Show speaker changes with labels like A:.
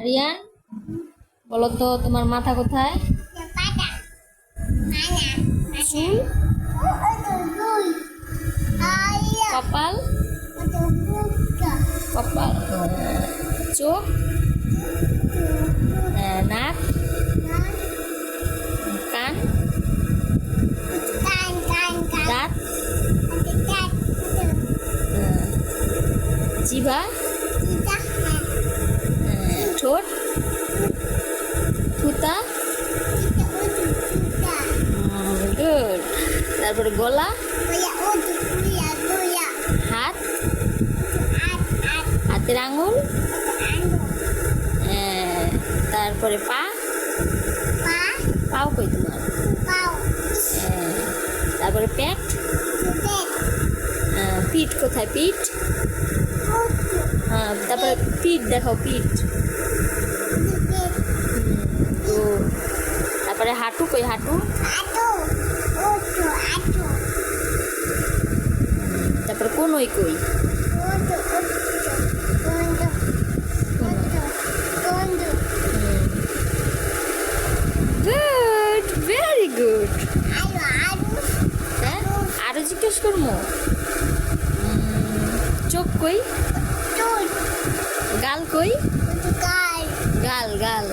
A: আরিয়ান, বলো তো তোমার মাথা কোথায়? চুল, কপাল, কপাল, চোখ, নাক, কান, দাঁত, জিভা, ঠোঁট, থুতা, গুড। তারপরে গলা, হাত, হাতের আঙুল, তারপরে পা, পাও কই তোমার? তারপরে পেট, পিঠ কোথায়? পিঠ, তারপরে পিঠ দেখাও, পিঠ। তো তারপরে হাঁটু কই? হাঁটু, তারপরে কোনই কই? Good, very good. হ্যাঁ, আরো জিজ্ঞেস করবো। চোখ কই? গাল কই? গাল, গাল।